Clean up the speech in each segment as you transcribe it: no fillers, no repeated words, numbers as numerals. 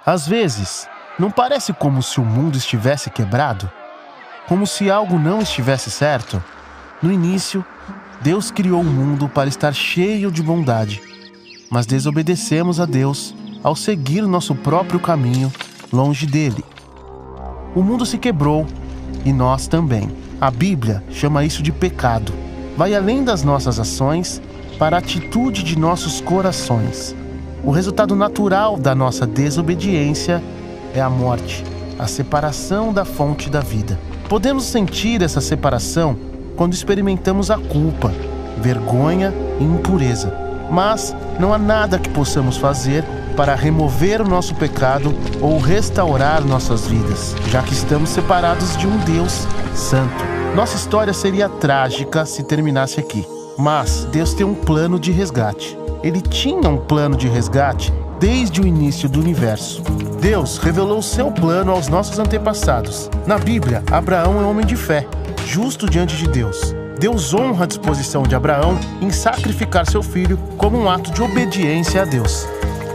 Às vezes, não parece como se o mundo estivesse quebrado? Como se algo não estivesse certo? No início, Deus criou o mundo para estar cheio de bondade, mas desobedecemos a Deus ao seguir nosso próprio caminho longe dele. O mundo se quebrou e nós também. A Bíblia chama isso de pecado. Vai além das nossas ações para a atitude de nossos corações. O resultado natural da nossa desobediência é a morte, a separação da fonte da vida. Podemos sentir essa separação quando experimentamos a culpa, vergonha e impureza. Mas não há nada que possamos fazer para remover o nosso pecado ou restaurar nossas vidas, já que estamos separados de um Deus santo. Nossa história seria trágica se terminasse aqui. Mas Deus tem um plano de resgate. Ele tinha um plano de resgate desde o início do universo. Deus revelou seu plano aos nossos antepassados. Na Bíblia, Abraão é um homem de fé, justo diante de Deus. Deus honra a disposição de Abraão em sacrificar seu filho como um ato de obediência a Deus.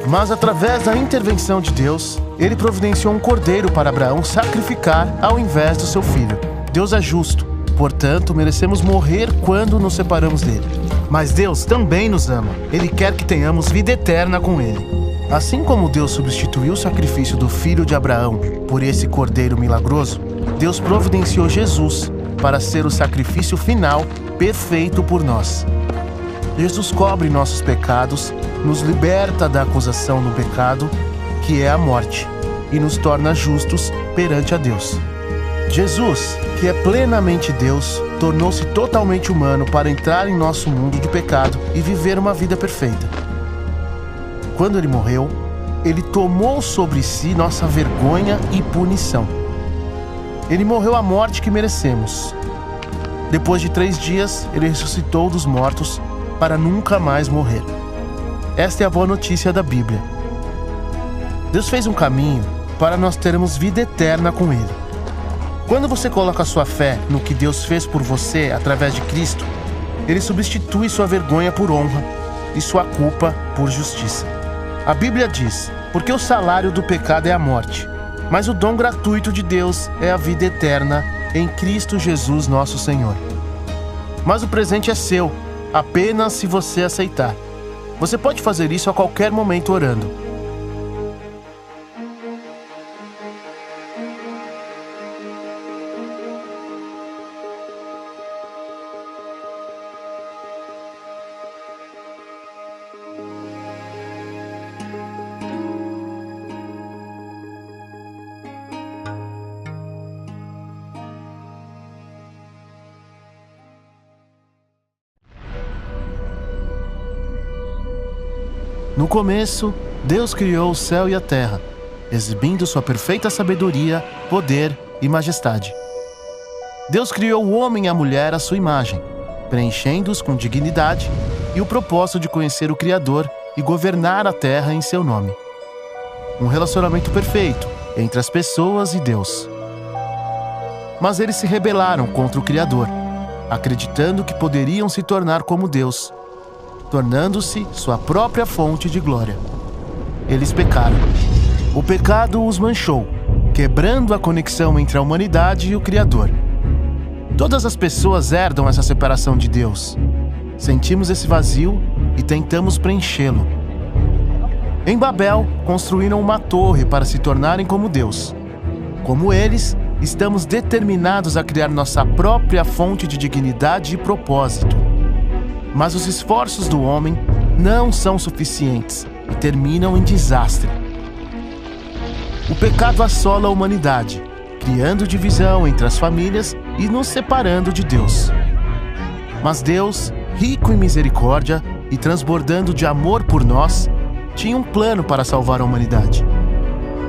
Mas através da intervenção de Deus, ele providenciou um cordeiro para Abraão sacrificar ao invés do seu filho. Deus é justo, portanto, merecemos morrer quando nos separamos dele. Mas Deus também nos ama. Ele quer que tenhamos vida eterna com ele. Assim como Deus substituiu o sacrifício do filho de Abraão por esse cordeiro milagroso, Deus providenciou Jesus para ser o sacrifício final perfeito por nós. Jesus cobre nossos pecados, nos liberta da acusação do pecado, que é a morte, e nos torna justos perante a Deus. Jesus, que é plenamente Deus, tornou-se totalmente humano para entrar em nosso mundo de pecado e viver uma vida perfeita. Quando ele morreu, ele tomou sobre si nossa vergonha e punição. Ele morreu a morte que merecemos. Depois de 3 dias, ele ressuscitou dos mortos para nunca mais morrer. Esta é a boa notícia da Bíblia. Deus fez um caminho para nós termos vida eterna com ele. Quando você coloca sua fé no que Deus fez por você através de Cristo, ele substitui sua vergonha por honra e sua culpa por justiça. A Bíblia diz: porque o salário do pecado é a morte, mas o dom gratuito de Deus é a vida eterna em Cristo Jesus nosso Senhor. Mas o presente é seu, apenas se você aceitar. Você pode fazer isso a qualquer momento orando. No começo, Deus criou o céu e a terra, exibindo sua perfeita sabedoria, poder e majestade. Deus criou o homem e a mulher à sua imagem, preenchendo-os com dignidade e o propósito de conhecer o Criador e governar a terra em seu nome. Um relacionamento perfeito entre as pessoas e Deus. Mas eles se rebelaram contra o Criador, acreditando que poderiam se tornar como Deus, tornando-se sua própria fonte de glória. Eles pecaram. O pecado os manchou, quebrando a conexão entre a humanidade e o Criador. Todas as pessoas herdam essa separação de Deus. Sentimos esse vazio e tentamos preenchê-lo. Em Babel, construíram uma torre para se tornarem como Deus. Como eles, estamos determinados a criar nossa própria fonte de dignidade e propósito. Mas os esforços do homem não são suficientes e terminam em desastre. O pecado assola a humanidade, criando divisão entre as famílias e nos separando de Deus. Mas Deus, rico em misericórdia e transbordando de amor por nós, tinha um plano para salvar a humanidade.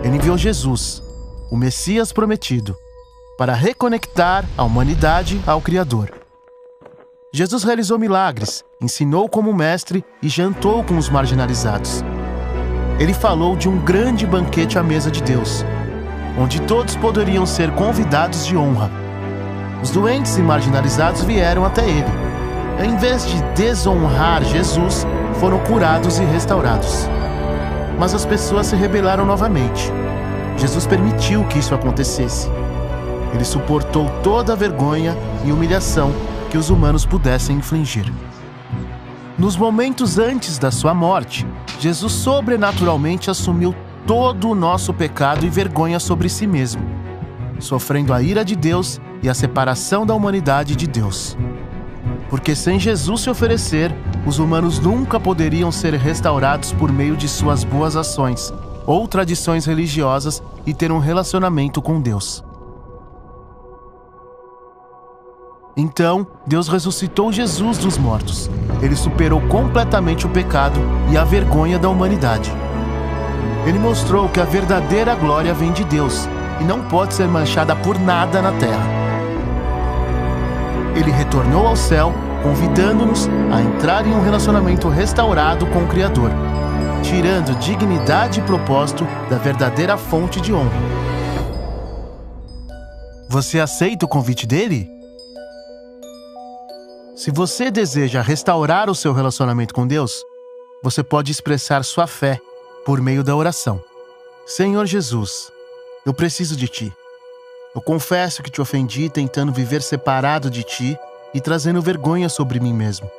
Ele enviou Jesus, o Messias prometido, para reconectar a humanidade ao Criador. Jesus realizou milagres, ensinou como mestre e jantou com os marginalizados. Ele falou de um grande banquete à mesa de Deus, onde todos poderiam ser convidados de honra. Os doentes e marginalizados vieram até ele. Em vez de desonrar Jesus, foram curados e restaurados. mas as pessoas se rebelaram novamente. Jesus permitiu que isso acontecesse. Ele suportou toda a vergonha e humilhação que os humanos pudessem infligir. Nos momentos antes da sua morte, Jesus sobrenaturalmente assumiu todo o nosso pecado e vergonha sobre si mesmo, sofrendo a ira de Deus e a separação da humanidade de Deus. Porque sem Jesus se oferecer, os humanos nunca poderiam ser restaurados por meio de suas boas ações ou tradições religiosas e ter um relacionamento com Deus. Então, Deus ressuscitou Jesus dos mortos. Ele superou completamente o pecado e a vergonha da humanidade. Ele mostrou que a verdadeira glória vem de Deus e não pode ser manchada por nada na terra. Ele retornou ao céu, convidando-nos a entrar em um relacionamento restaurado com o Criador, tirando dignidade e propósito da verdadeira fonte de honra. Você aceita o convite dele? Se você deseja restaurar o seu relacionamento com Deus, você pode expressar sua fé por meio da oração. Senhor Jesus, eu preciso de Ti. Eu confesso que te ofendi tentando viver separado de Ti e trazendo vergonha sobre mim mesmo.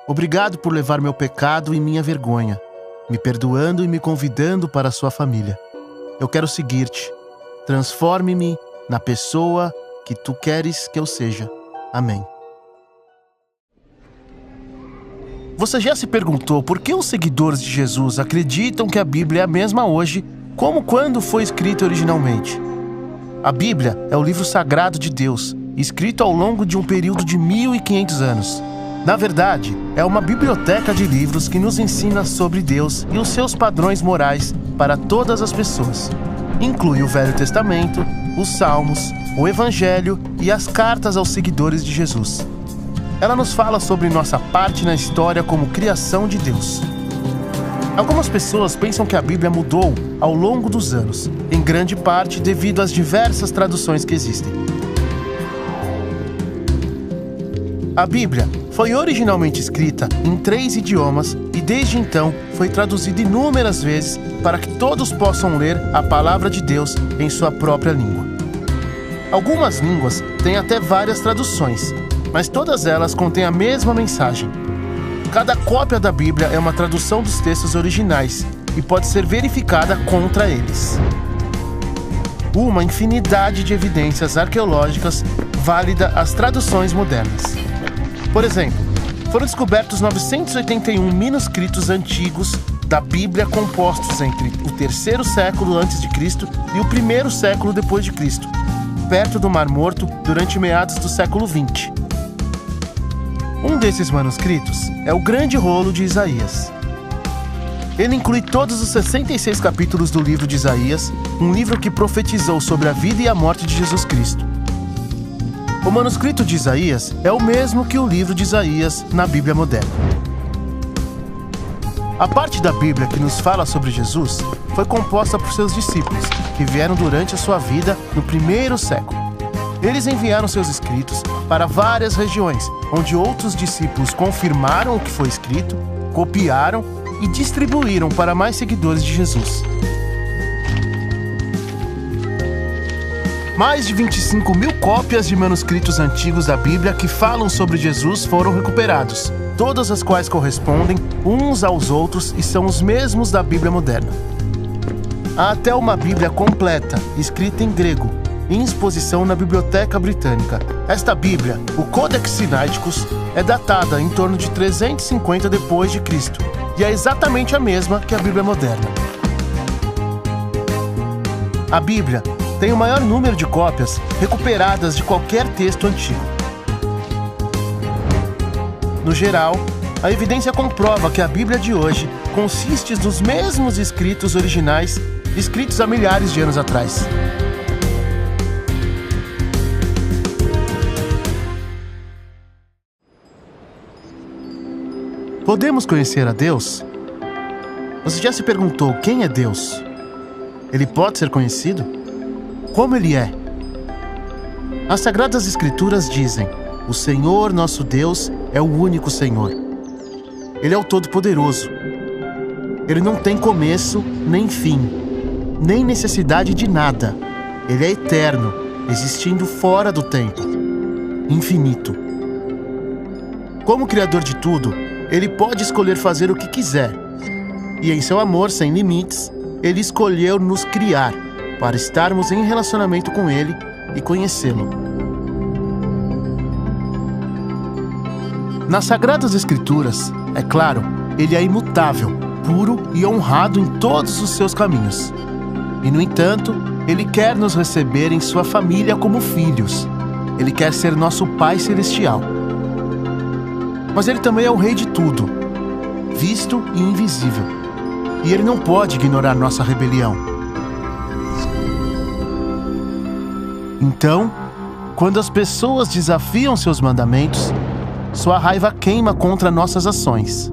Obrigado por levar meu pecado e minha vergonha, me perdoando e me convidando para a sua família. Eu quero seguir-te. Transforme-me na pessoa que Tu queres que eu seja. Amém. Você já se perguntou por que os seguidores de Jesus acreditam que a Bíblia é a mesma hoje, como quando foi escrita originalmente? A Bíblia é o livro sagrado de Deus, escrito ao longo de um período de 1500 anos. Na verdade, é uma biblioteca de livros que nos ensina sobre Deus e os seus padrões morais para todas as pessoas. Inclui o Velho Testamento, os Salmos, o Evangelho e as cartas aos seguidores de Jesus. Ela nos fala sobre nossa parte na história como criação de Deus. Algumas pessoas pensam que a Bíblia mudou ao longo dos anos, em grande parte devido às diversas traduções que existem. A Bíblia foi originalmente escrita em 3 idiomas e desde então foi traduzida inúmeras vezes para que todos possam ler a palavra de Deus em sua própria língua. Algumas línguas têm até várias traduções, mas todas elas contêm a mesma mensagem. Cada cópia da Bíblia é uma tradução dos textos originais e pode ser verificada contra eles. Uma infinidade de evidências arqueológicas válida as traduções modernas. Por exemplo, foram descobertos 981 manuscritos antigos da Bíblia compostos entre o 3º século a.C. e o 1º século depois de Cristo, perto do Mar Morto durante meados do século XX. Um desses manuscritos é o Grande Rolo de Isaías. Ele inclui todos os 66 capítulos do livro de Isaías, um livro que profetizou sobre a vida e a morte de Jesus Cristo. O manuscrito de Isaías é o mesmo que o livro de Isaías na Bíblia moderna. A parte da Bíblia que nos fala sobre Jesus foi composta por seus discípulos, que vieram durante a sua vida no 1º século. Eles enviaram seus escritos para várias regiões, onde outros discípulos confirmaram o que foi escrito, copiaram e distribuíram para mais seguidores de Jesus. Mais de 25.000 cópias de manuscritos antigos da Bíblia que falam sobre Jesus foram recuperados, todas as quais correspondem uns aos outros e são os mesmos da Bíblia moderna. Há até uma Bíblia completa, escrita em grego, em exposição na Biblioteca Britânica. Esta Bíblia, o Codex Sinaiticus, é datada em torno de 350 d.C. e é exatamente a mesma que a Bíblia moderna. A Bíblia tem o maior número de cópias recuperadas de qualquer texto antigo. No geral, a evidência comprova que a Bíblia de hoje consiste dos mesmos escritos originais escritos há milhares de anos atrás. Podemos conhecer a Deus? Você já se perguntou quem é Deus? Ele pode ser conhecido? Como ele é? As Sagradas Escrituras dizem: o Senhor nosso Deus é o único Senhor. Ele é o Todo-Poderoso. Ele não tem começo nem fim, nem necessidade de nada. Ele é eterno, existindo fora do tempo, infinito. Como Criador de tudo, Ele pode escolher fazer o que quiser. E em seu amor sem limites, Ele escolheu nos criar para estarmos em relacionamento com Ele e conhecê-lo. Nas Sagradas Escrituras, é claro, Ele é imutável, puro e honrado em todos os seus caminhos. E, no entanto, Ele quer nos receber em sua família como filhos. Ele quer ser nosso Pai Celestial. Mas Ele também é o Rei de tudo, visto e invisível. E Ele não pode ignorar nossa rebelião. Então, quando as pessoas desafiam seus mandamentos, sua raiva queima contra nossas ações.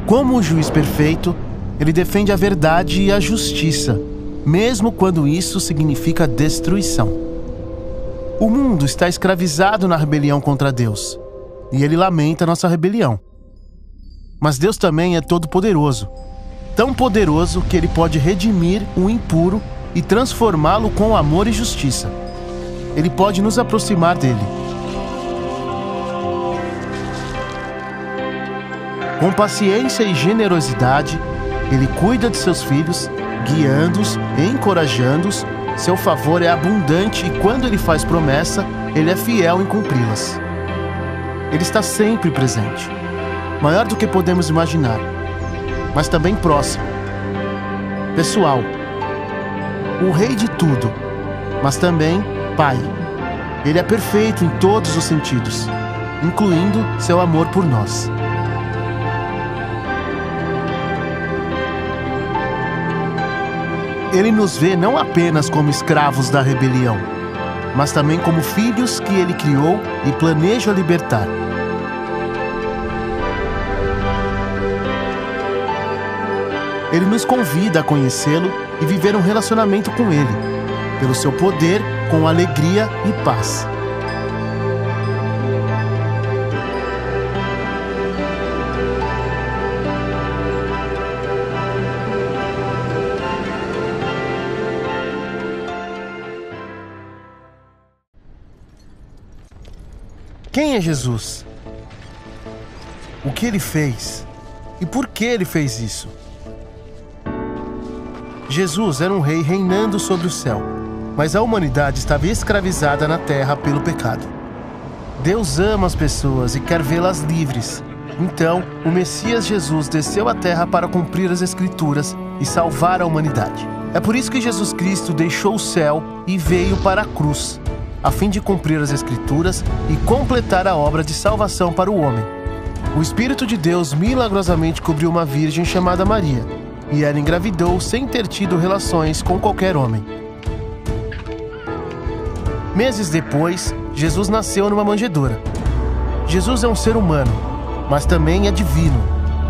Como o juiz perfeito, Ele defende a verdade e a justiça, mesmo quando isso significa destruição. O mundo está escravizado na rebelião contra Deus, e Ele lamenta nossa rebelião. Mas Deus também é todo-poderoso, tão poderoso que Ele pode redimir o impuro e transformá-lo com amor e justiça. Ele pode nos aproximar dele. Com paciência e generosidade, Ele cuida de seus filhos, guiando-os e encorajando-os. Seu favor é abundante e quando Ele faz promessa, Ele é fiel em cumpri-las. Ele está sempre presente, maior do que podemos imaginar, mas também próximo, pessoal, o Rei de tudo, mas também Pai. Ele é perfeito em todos os sentidos, incluindo seu amor por nós. Ele nos vê não apenas como escravos da rebelião, mas também como filhos que Ele criou e planeja libertar. Ele nos convida a conhecê-lo e viver um relacionamento com Ele, pelo seu poder, com alegria e paz. Quem é Jesus? O que Ele fez? E por que Ele fez isso? Jesus era um rei reinando sobre o céu, mas a humanidade estava escravizada na terra pelo pecado. Deus ama as pessoas e quer vê-las livres. Então, o Messias Jesus desceu à terra para cumprir as Escrituras e salvar a humanidade. É por isso que Jesus Cristo deixou o céu e veio para a cruz, a fim de cumprir as Escrituras e completar a obra de salvação para o homem. O Espírito de Deus milagrosamente cobriu uma virgem chamada Maria, e ela engravidou sem ter tido relações com qualquer homem. Meses depois, Jesus nasceu numa manjedoura. Jesus é um ser humano, mas também é divino.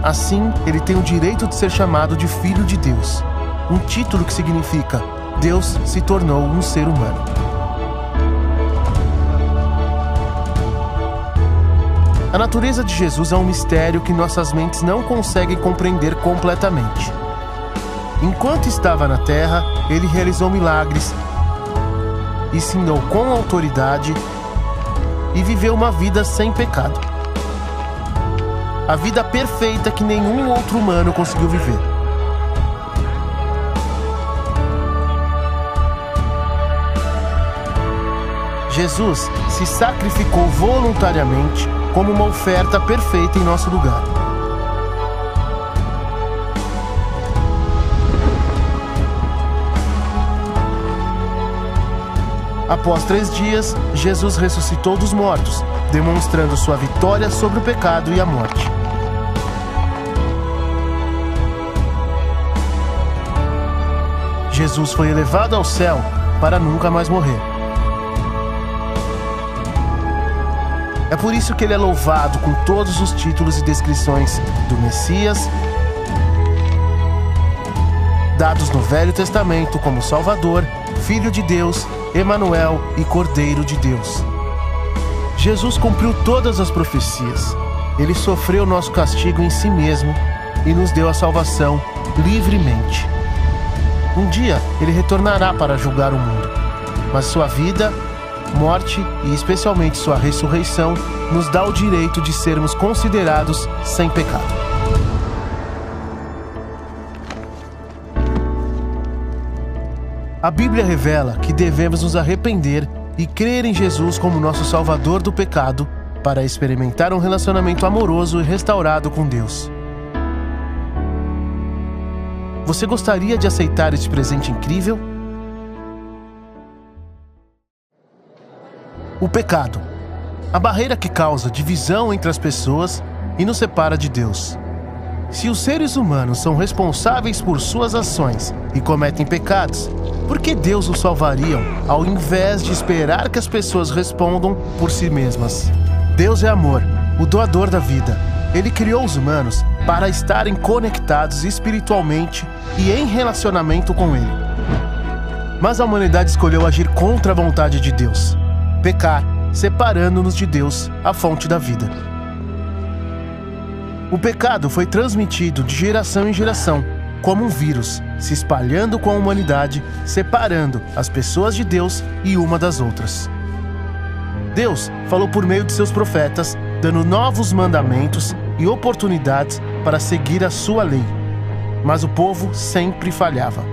Assim, ele tem o direito de ser chamado de Filho de Deus, um título que significa Deus se tornou um ser humano. A natureza de Jesus é um mistério que nossas mentes não conseguem compreender completamente. Enquanto estava na terra, Ele realizou milagres, ensinou com autoridade e viveu uma vida sem pecado. A vida perfeita que nenhum outro humano conseguiu viver. Jesus se sacrificou voluntariamente como uma oferta perfeita em nosso lugar. Após 3 dias, Jesus ressuscitou dos mortos, demonstrando sua vitória sobre o pecado e a morte. Jesus foi elevado ao céu para nunca mais morrer. É por isso que Ele é louvado com todos os títulos e descrições do Messias, dados no Velho Testamento como Salvador, Filho de Deus, Emanuel e Cordeiro de Deus. Jesus cumpriu todas as profecias. Ele sofreu nosso castigo em si mesmo e nos deu a salvação livremente. Um dia, ele retornará para julgar o mundo, mas sua vida, morte e especialmente sua ressurreição nos dá o direito de sermos considerados sem pecado. A Bíblia revela que devemos nos arrepender e crer em Jesus como nosso Salvador do pecado para experimentar um relacionamento amoroso e restaurado com Deus. Você gostaria de aceitar este presente incrível? O pecado. A barreira que causa divisão entre as pessoas e nos separa de Deus. Se os seres humanos são responsáveis por suas ações e cometem pecados, por que Deus os salvaria ao invés de esperar que as pessoas respondam por si mesmas? Deus é amor, o doador da vida. Ele criou os humanos para estarem conectados espiritualmente e em relacionamento com Ele. Mas a humanidade escolheu agir contra a vontade de Deus, pecar, separando-nos de Deus, a fonte da vida. O pecado foi transmitido de geração em geração, como um vírus, se espalhando com a humanidade, separando as pessoas de Deus e uma das outras. Deus falou por meio de seus profetas, dando novos mandamentos e oportunidades para seguir a sua lei. Mas o povo sempre falhava.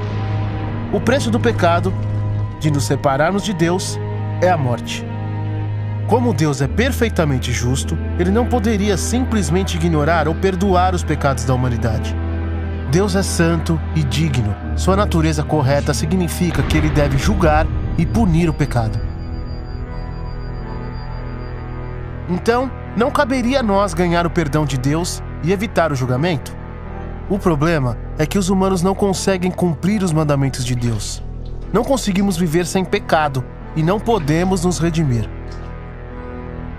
O preço do pecado, de nos separarmos de Deus, é a morte. Como Deus é perfeitamente justo, Ele não poderia simplesmente ignorar ou perdoar os pecados da humanidade. Deus é santo e digno. Sua natureza correta significa que Ele deve julgar e punir o pecado. Então, não caberia a nós ganhar o perdão de Deus e evitar o julgamento? O problema é que os humanos não conseguem cumprir os mandamentos de Deus. Não conseguimos viver sem pecado e não podemos nos redimir.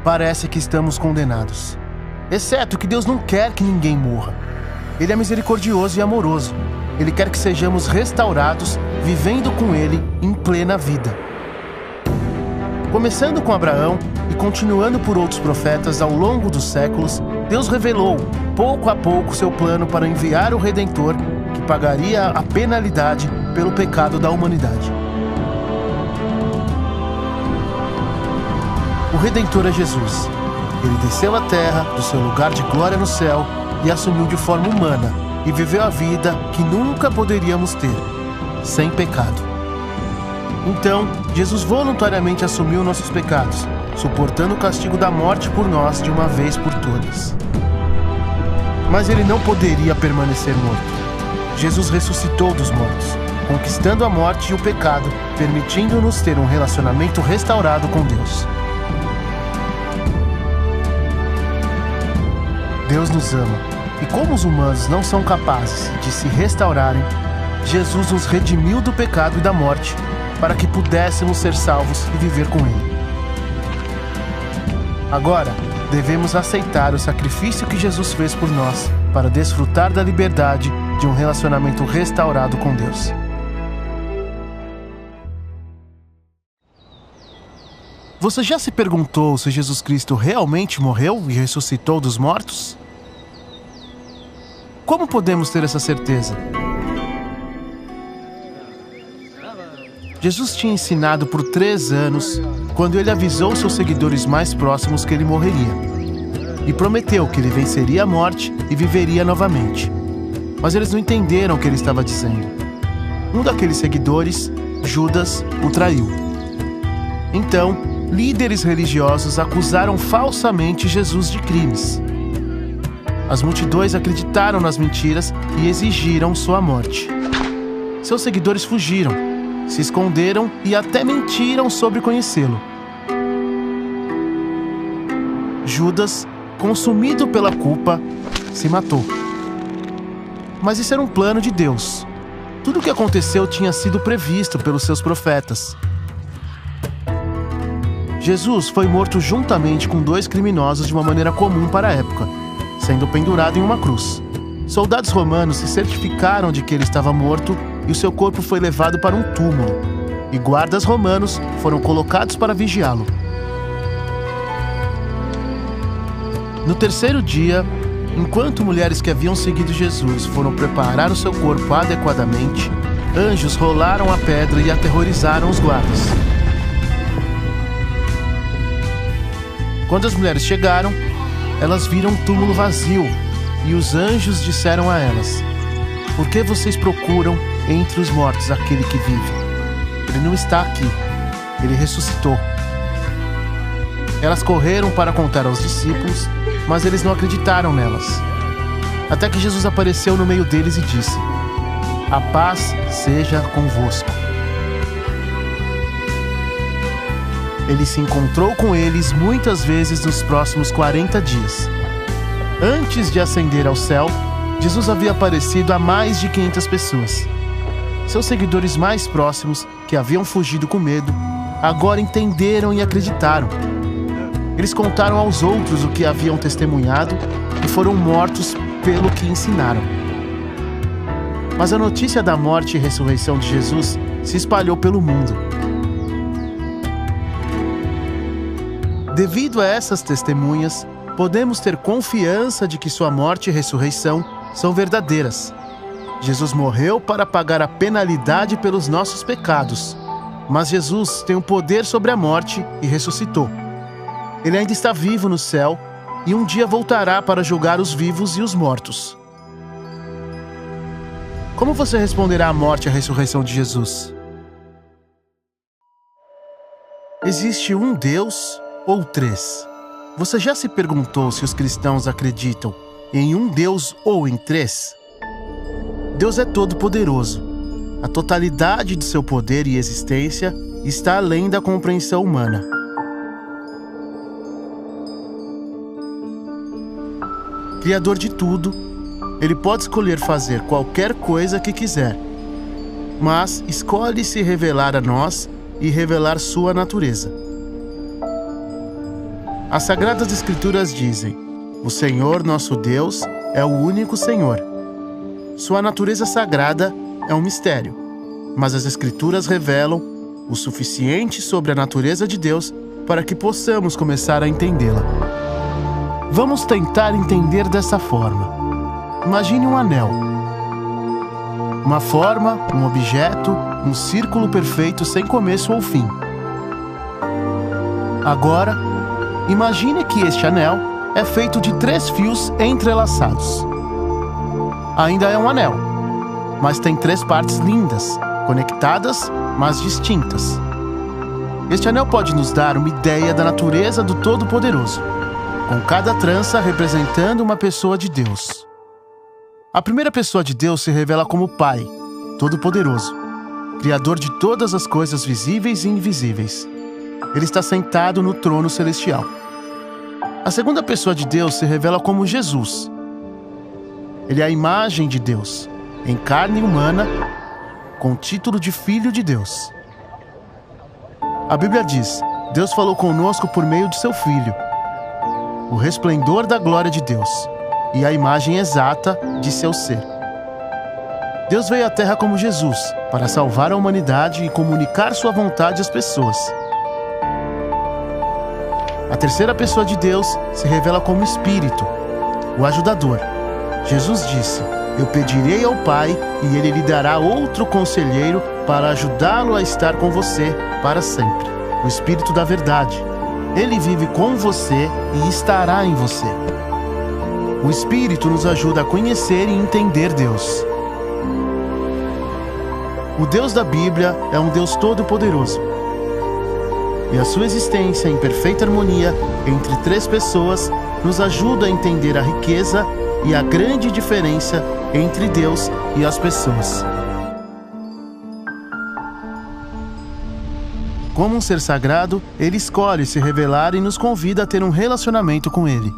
Parece que estamos condenados. Exceto que Deus não quer que ninguém morra. Ele é misericordioso e amoroso. Ele quer que sejamos restaurados, vivendo com Ele em plena vida. Começando com Abraão e continuando por outros profetas ao longo dos séculos, Deus revelou, pouco a pouco, seu plano para enviar o Redentor, que pagaria a penalidade pelo pecado da humanidade. O Redentor é Jesus. Ele desceu à terra, do seu lugar de glória no céu, e assumiu de forma humana, e viveu a vida que nunca poderíamos ter, sem pecado. Então, Jesus voluntariamente assumiu nossos pecados, suportando o castigo da morte por nós de uma vez por todas. Mas Ele não poderia permanecer morto. Jesus ressuscitou dos mortos, conquistando a morte e o pecado, permitindo-nos ter um relacionamento restaurado com Deus. Deus nos ama, e como os humanos não são capazes de se restaurarem, Jesus nos redimiu do pecado e da morte, para que pudéssemos ser salvos e viver com Ele. Agora, devemos aceitar o sacrifício que Jesus fez por nós, para desfrutar da liberdade de um relacionamento restaurado com Deus. Você já se perguntou se Jesus Cristo realmente morreu e ressuscitou dos mortos? Como podemos ter essa certeza? Jesus tinha ensinado por 3 anos quando ele avisou seus seguidores mais próximos que ele morreria e prometeu que ele venceria a morte e viveria novamente. Mas eles não entenderam o que ele estava dizendo. Um daqueles seguidores, Judas, o traiu. Então, líderes religiosos acusaram falsamente Jesus de crimes. As multidões acreditaram nas mentiras e exigiram sua morte. Seus seguidores fugiram, se esconderam e até mentiram sobre conhecê-lo. Judas, consumido pela culpa, se matou. Mas isso era um plano de Deus. Tudo o que aconteceu tinha sido previsto pelos seus profetas. Jesus foi morto juntamente com 2 criminosos de uma maneira comum para a época, sendo pendurado em uma cruz. Soldados romanos se certificaram de que ele estava morto e o seu corpo foi levado para um túmulo, e guardas romanos foram colocados para vigiá-lo. No terceiro dia, enquanto mulheres que haviam seguido Jesus foram preparar o seu corpo adequadamente, anjos rolaram a pedra e aterrorizaram os guardas. Quando as mulheres chegaram, elas viram um túmulo vazio e os anjos disseram a elas: "Por que vocês procuram entre os mortos aquele que vive? Ele não está aqui, ele ressuscitou." Elas correram para contar aos discípulos, mas eles não acreditaram nelas. Até que Jesus apareceu no meio deles e disse: "A paz seja convosco." Ele se encontrou com eles muitas vezes nos próximos 40 dias. Antes de ascender ao céu, Jesus havia aparecido a mais de 500 pessoas. Seus seguidores mais próximos, que haviam fugido com medo, agora entenderam e acreditaram. Eles contaram aos outros o que haviam testemunhado e foram mortos pelo que ensinaram. Mas a notícia da morte e ressurreição de Jesus se espalhou pelo mundo. Devido a essas testemunhas, podemos ter confiança de que sua morte e ressurreição são verdadeiras. Jesus morreu para pagar a penalidade pelos nossos pecados, mas Jesus tem o poder sobre a morte e ressuscitou. Ele ainda está vivo no céu e um dia voltará para julgar os vivos e os mortos. Como você responderá à morte e à ressurreição de Jesus? Existe um Deus ou três? Você já se perguntou se os cristãos acreditam em um Deus ou em três? Deus é todo-poderoso. A totalidade de seu poder e existência está além da compreensão humana. Criador de tudo, ele pode escolher fazer qualquer coisa que quiser, mas escolhe se revelar a nós e revelar sua natureza. As Sagradas Escrituras dizem: "O Senhor nosso Deus é o único Senhor." Sua natureza sagrada é um mistério, mas as Escrituras revelam o suficiente sobre a natureza de Deus para que possamos começar a entendê-la. Vamos tentar entender dessa forma. Imagine um anel. Uma forma, um objeto, um círculo perfeito sem começo ou fim. Agora, imagine que este anel é feito de 3 fios entrelaçados. Ainda é um anel, mas tem 3 partes lindas, conectadas, mas distintas. Este anel pode nos dar uma ideia da natureza do Todo-Poderoso, com cada trança representando uma pessoa de Deus. A primeira pessoa de Deus se revela como Pai, Todo-Poderoso, Criador de todas as coisas visíveis e invisíveis. Ele está sentado no trono celestial. A segunda pessoa de Deus se revela como Jesus. Ele é a imagem de Deus, em carne humana, com o título de Filho de Deus. A Bíblia diz: Deus falou conosco por meio de seu Filho, o resplendor da glória de Deus e a imagem exata de seu ser. Deus veio à Terra como Jesus, para salvar a humanidade e comunicar sua vontade às pessoas. A terceira pessoa de Deus se revela como Espírito, o ajudador. Jesus disse: Eu pedirei ao Pai e Ele lhe dará outro conselheiro para ajudá-lo a estar com você para sempre, o Espírito da Verdade. Ele vive com você e estará em você. O Espírito nos ajuda a conhecer e entender Deus. O Deus da Bíblia é um Deus todo-poderoso. E a sua existência em perfeita harmonia entre 3 pessoas nos ajuda a entender a riqueza e a grande diferença entre Deus e as pessoas. Como um ser sagrado, Ele escolhe se revelar e nos convida a ter um relacionamento com Ele.